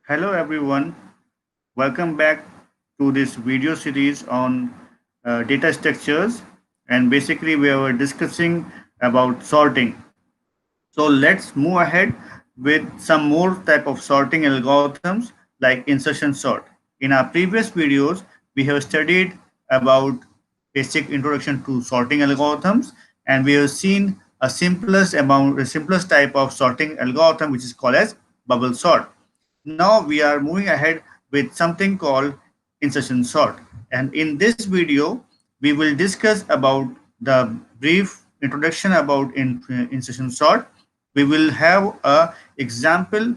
Hello everyone, welcome back to this video series on data structures, and basically we were discussing about sorting. So let's move ahead with some more type of sorting algorithms like insertion sort. In our previous videos, we have studied about basic introduction to sorting algorithms, and we have seen the simplest type of sorting algorithm, which is called as bubble sort. Now we are moving ahead with something called insertion sort, and in this video we will discuss about the brief introduction about insertion sort. We will have a example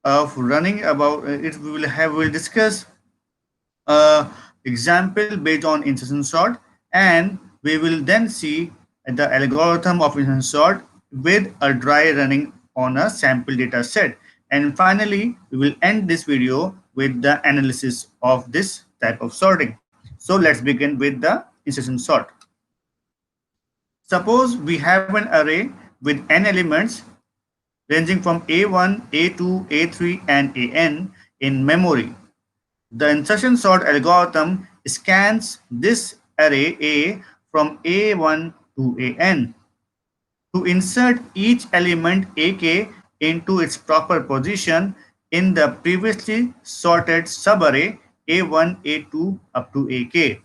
of running about it. We will discuss a example based on insertion sort, and we will then see the algorithm of insertion sort with a dry running on a sample data set. And finally, we will end this video with the analysis of this type of sorting. So let's begin with the insertion sort. Suppose we have an array with n elements ranging from A1, A2, A3, and AN in memory. The insertion sort algorithm scans this array A from A1 to AN. To insert each element AK into its proper position in the previously sorted subarray A1, A2 up to AK.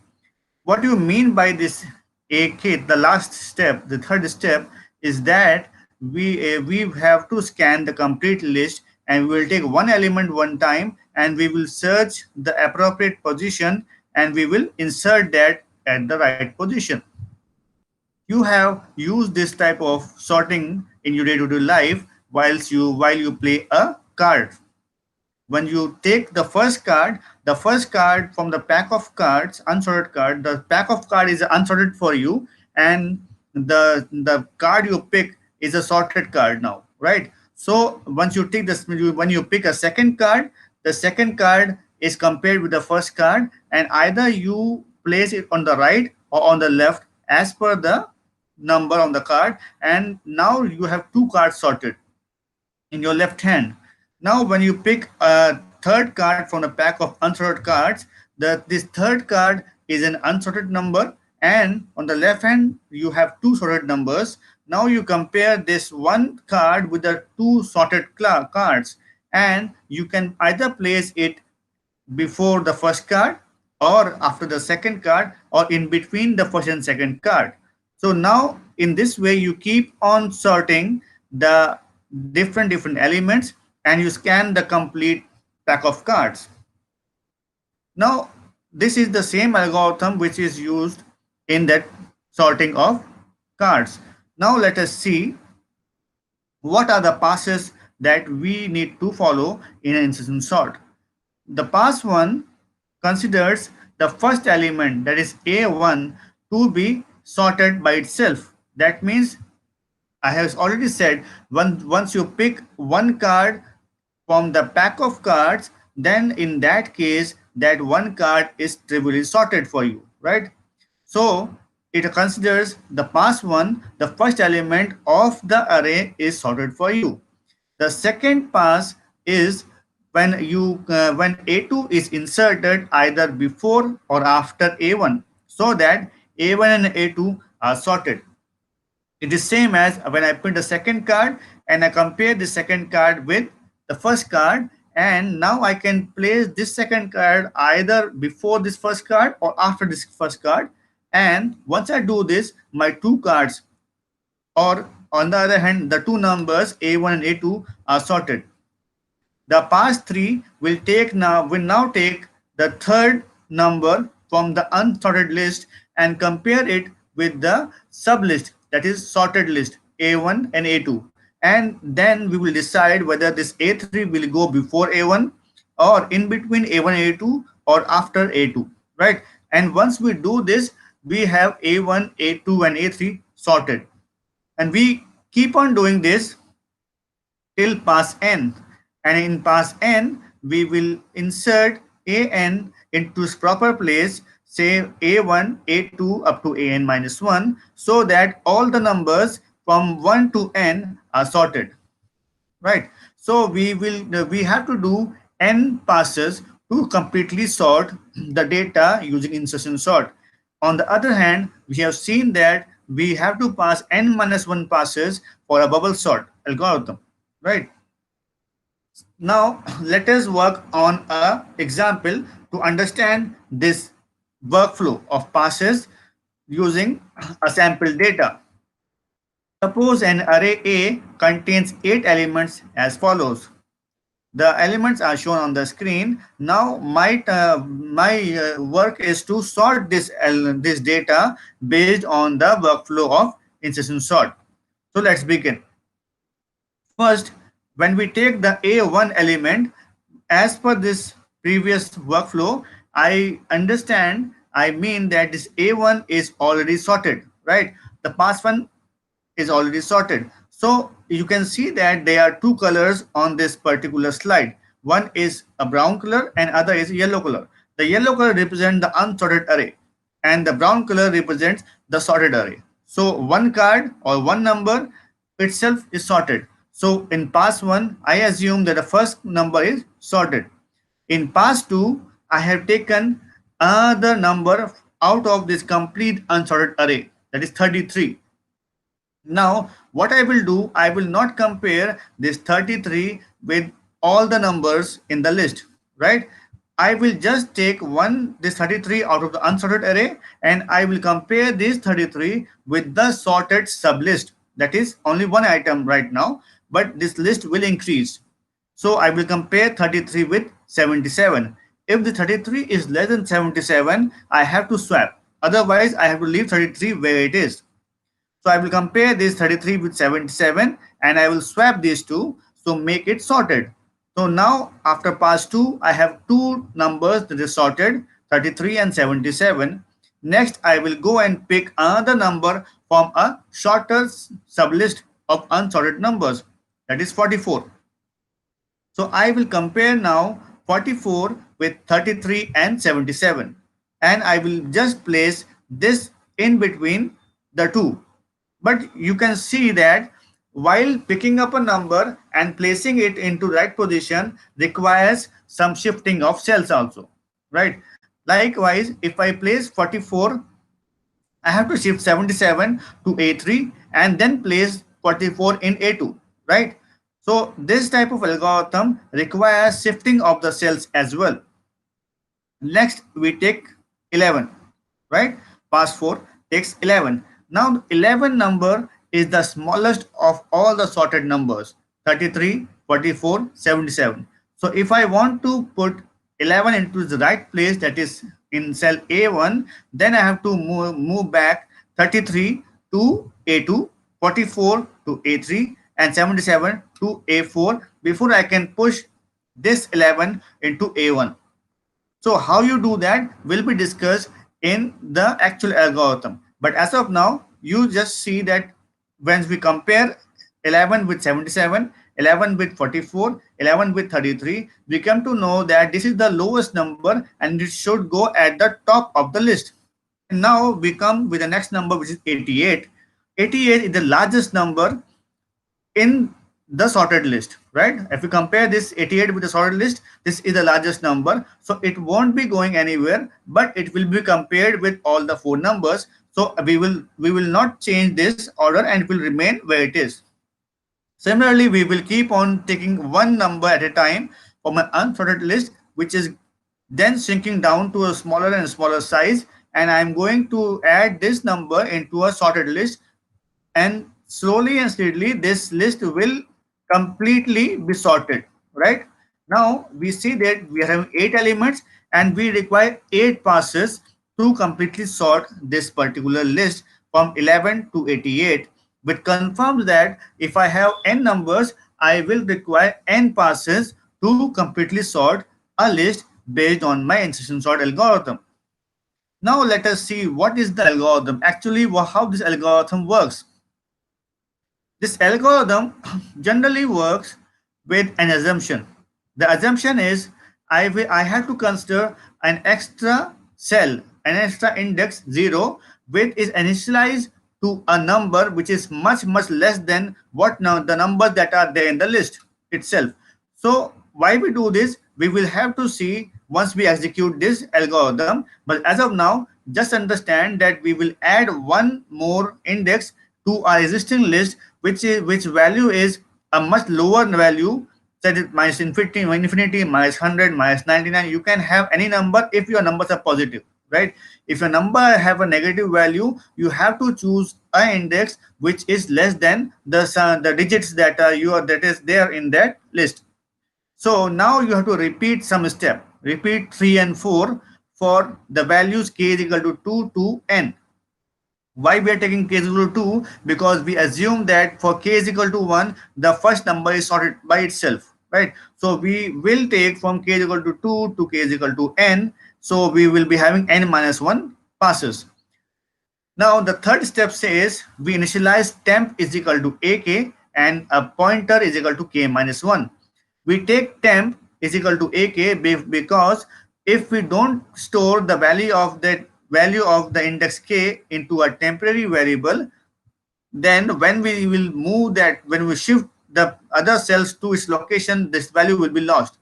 What do you mean by this AK? The last step, the third step, is that we have to scan the complete list, and we will take one element one time and we will search the appropriate position and we will insert that at the right position. You have used this type of sorting in your day-to-day life while you play a card. When you take the first card from the pack of cards, unsorted card, the pack of card is unsorted for you, and the card you pick is a sorted card now, right? So once you take this, when you pick a second card, the second card is compared with the first card, and either you place it on the right or on the left as per the number on the card, and now you have two cards sorted in your left hand. Now, when you pick a third card from the pack of unsorted cards, this third card is an unsorted number, and on the left hand, you have two sorted numbers. Now, you compare this one card with the two sorted cards, and you can either place it before the first card or after the second card or in between the first and second card. So now in this way you keep on sorting the different elements and you scan the complete pack of cards. Now this is the same algorithm which is used in that sorting of cards. Now let us see what are the passes that we need to follow in an insertion sort. The pass one considers the first element, that is A1, to be sorted by itself. That means I have already said once you pick one card from the pack of cards, then in that case that one card is trivially sorted for you, right? So it considers the pass one, the first element of the array is sorted for you. The second pass is when A2 is inserted either before or after A1, so that A1 and A2 are sorted. It is same as when I put the second card and I compare the second card with the first card, and now I can place this second card either before this first card or after this first card. And once I do this, my two cards, or on the other hand the two numbers A1 and A2, are sorted. The pass 3 will now take the third number from the unsorted list and compare it with the sublist, that is sorted list A1 and A2, and then we will decide whether this A3 will go before A1 or in between A1 and A2 or after A2, right? And once we do this, we have A1, A2 and A3 sorted, and we keep on doing this till pass n, and in pass n we will insert an into its proper place, say a1, a2 up to an minus 1, so that all the numbers from 1 to n are sorted, right? So we have to do n passes to completely sort the data using insertion sort. On the other hand, we have seen that we have to pass n minus 1 passes for a bubble sort algorithm, right? Now, let us work on an example to understand this workflow of passes using a sample data. Suppose an array A contains 8 elements as follows. The elements are shown on the screen. Now my work is to sort this data based on the workflow of insertion sort. So let's begin. First, when we take the A1 element, as per this previous workflow, I mean that this A1 is already sorted, right? The pass one is already sorted. So you can see that there are two colors on this particular slide. One is a brown color and other is yellow color. The yellow color represents the unsorted array and the brown color represents the sorted array. So one card or one number itself is sorted. So in pass 1, I assume that the first number is sorted. In pass 2, I have taken another number out of this complete unsorted array, that is 33. Now, what I will do, I will not compare this 33 with all the numbers in the list, right? I will just take this 33 out of the unsorted array and I will compare this 33 with the sorted sublist. That is only one item right now, but this list will increase. So I will compare 33 with 77. If the 33 is less than 77, I have to swap. Otherwise, I have to leave 33 where it is. So I will compare this 33 with 77 and I will swap these two, so make it sorted. So now after pass 2, I have two numbers that is sorted, 33 and 77. Next, I will go and pick another number from a shorter sublist of unsorted numbers, that is 44. So I will compare now 44 with 33 and 77 and I will just place this in between the two. But you can see that while picking up a number and placing it into right position requires some shifting of cells also, right? Likewise, if I place 44, I have to shift 77 to A3 and then place 44 in A2, right? So this type of algorithm requires shifting of the cells as well. Next, we take 11, right? Pass 4 takes 11. Now, 11 number is the smallest of all the sorted numbers, 33, 44, 77. So if I want to put 11 into the right place, that is in cell A1, then I have to move back 33 to A2, 44 to A3, and 77 to A4 before I can push this 11 into A1. So how you do that will be discussed in the actual algorithm. But as of now, you just see that when we compare 11 with 77, 11 with 44, 11 with 33, we come to know that this is the lowest number and it should go at the top of the list. And now we come with the next number, which is 88. 88 is the largest number in the sorted list, right? If you compare this 88 with the sorted list, this is the largest number. So it won't be going anywhere, but it will be compared with all the four numbers. So we will not change this order and it will remain where it is. Similarly, we will keep on taking one number at a time from an unsorted list, which is then shrinking down to a smaller and smaller size. And I'm going to add this number into a sorted list, and slowly and steadily this list will completely be sorted, right? Now we see that we are having 8 elements and we require 8 passes to completely sort this particular list from 11 to 88, which confirms that if I have n numbers, I will require n passes to completely sort a list based on my insertion sort algorithm. Now let us see what is the algorithm, actually how this algorithm works. This algorithm generally works with an assumption. The assumption is I have to consider an extra cell, an extra index 0, which is initialized to a number which is much less than what now the numbers that are there in the list itself. So why we do this, we will have to see once we execute this algorithm. But as of now, just understand that we will add one more index to our existing list, which value is a much lower value, that is minus infinity, minus 100, minus 99. You can have any number if your numbers are positive, right? If your number have a negative value, you have to choose an index which is less than the digits that that is there in that list. So now you have to repeat some step. Repeat 3 and 4 for the values k is equal to 2 to n. Why we are taking k is equal to 2? Because we assume that for k is equal to 1, the first number is sorted by itself, right? So we will take from k is equal to 2 to k is equal to n. So we will be having n minus 1 passes. Now the third step says we initialize temp is equal to ak and a pointer is equal to k minus 1. We take temp is equal to ak because if we don't store the value of the index k into a temporary variable, then when we will move that, when we shift the other cells to its location, this value will be lost.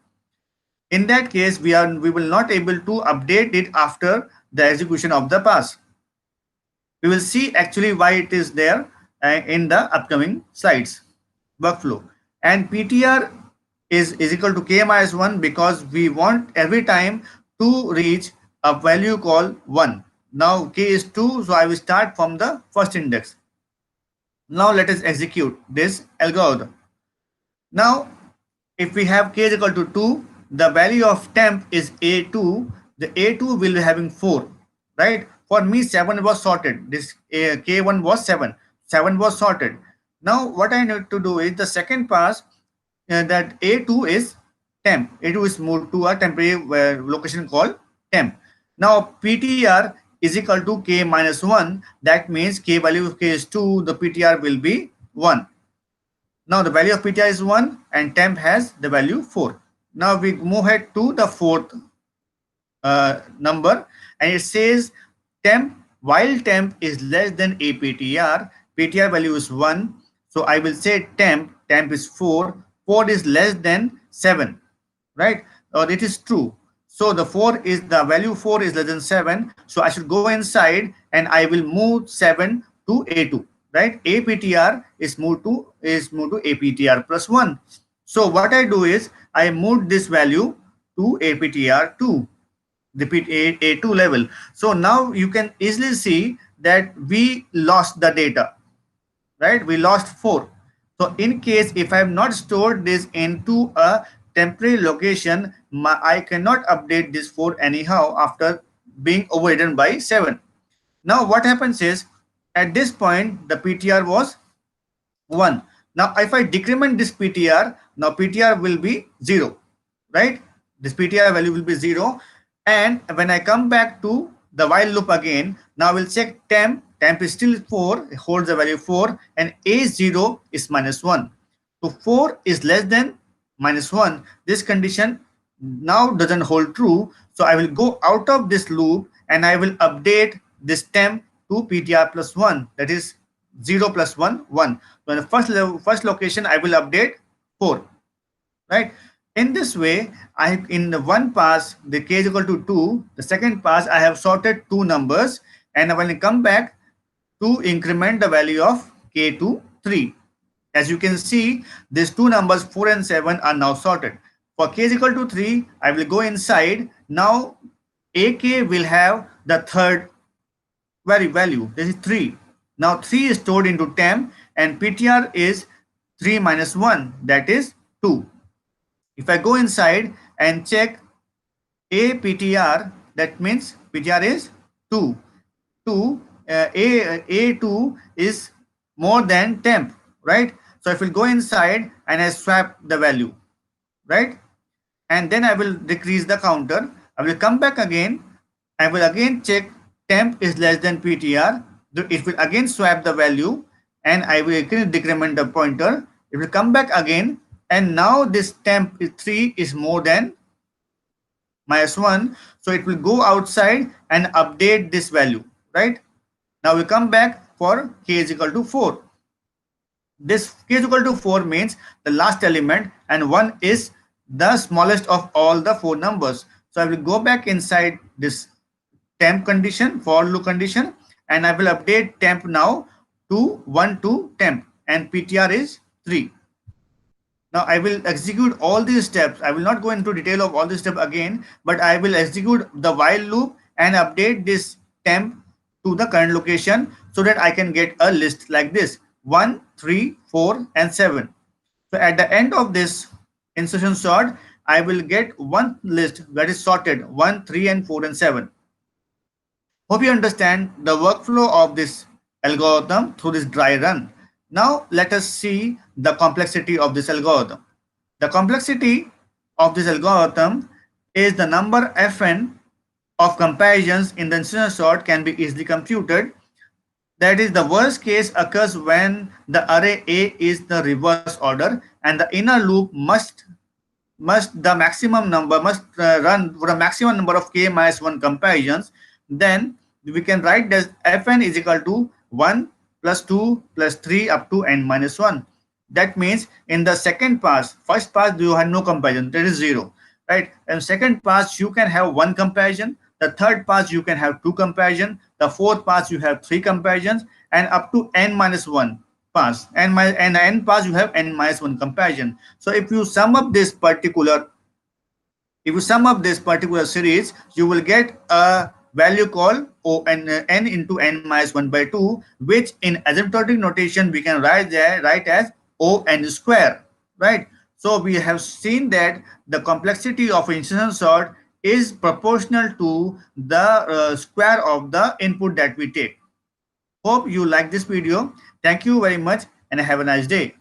In that case, we will not able to update it after the execution of the pass. We will see actually why it is there in the upcoming slides workflow. And ptr is equal to k minus 1 because we want every time to reach a value called 1. Now k is 2, so I will start from the first index. Now let us execute this algorithm. Now if we have k is equal to 2, the value of temp is a2. The a2 will be having 4, right? For me 7 was sorted. This k1 was 7. 7 was sorted. Now what I need to do is the second pass, that a2 is temp. A2 is moved to a temporary location called temp. Now ptr is equal to k minus 1. That means k value of k is 2. The ptr will be 1. Now the value of ptr is 1 and temp has the value 4. Now we move ahead to the fourth number, and it says temp, while temp is less than a ptr value is 1. So I will say temp is 4. 4 is less than 7, right? Or it is true. So the the value 4 is less than 7. So I should go inside and I will move 7 to a2, right? aptr is moved to aptr plus 1. So what I do is I moved this value to aptr2, the a2 level. So now you can easily see that we lost the data, right? We lost 4. So in case if I have not stored this into a temporary location, I cannot update this 4 anyhow after being overridden by 7. Now what happens is, at this point the ptr was 1. Now if I decrement this ptr, now ptr will be 0, right? This ptr value will be 0. And when I come back to the while loop again, now we'll check temp. Temp is still 4, it holds the value 4, and a0 is minus 1. So 4 is less than minus 1. This condition now doesn't hold true. So I will go out of this loop and I will update this temp to ptr plus 1. That is 0 plus 1, 1. So in the first location, I will update 4, right? In this way, in the one pass, the k is equal to 2. The second pass, I have sorted 2 numbers, and when I come back to increment the value of k to 3. As you can see, these 2 numbers 4 and 7 are now sorted. For k is equal to 3, I will go inside. Now ak will have the third value. This is 3. Now 3 is stored into temp and ptr is 3 minus 1, that is 2. If I go inside and check aptr, that means ptr is 2. A2 is more than temp, right? So if we go inside and I swap the value, right? And then I will decrease the counter. I will come back again. I will again check temp is less than ptr. It will again swap the value and I will again decrement the pointer. It will come back again, and now this temp 3 is more than minus 1. So it will go outside and update this value, right? Now we come back for k is equal to 4. This k is equal to 4 means the last element, and 1 is the smallest of all the four numbers. So I will go back inside this temp condition, for loop condition, and I will update temp now to 1 to temp, and PTR is 3. Now I will execute all these steps. I will not go into detail of all these steps again, but I will execute the while loop and update this temp to the current location so that I can get a list like this: 1, 3, 4, and 7. So at the end of this insertion sort, I will get one list that is sorted 1, 3, and 4, and 7. Hope you understand the workflow of this algorithm through this dry run. Now let us see the complexity of this algorithm. The complexity of this algorithm is the number fn of comparisons in the insertion sort can be easily computed. That is, the worst case occurs when the array A is the reverse order and the inner loop must the maximum number must run for a maximum number of k minus 1 comparisons. Then we can write that fn is equal to 1 plus 2 plus 3 up to n minus 1. That means in the second pass, first pass you have no comparison, that is 0, right? And second pass you can have one comparison, the third pass you can have two comparison, the fourth pass you have three comparisons, and up to n minus 1 pass, and n pass you have n minus 1 comparison. So if you sum up this particular series, you will get a value called n into n minus 1 by 2, which in asymptotic notation we can write as O n square, right? So we have seen that the complexity of insertion sort is proportional to the square of the input that we take. Hope you like this video. Thank you very much and have a nice day.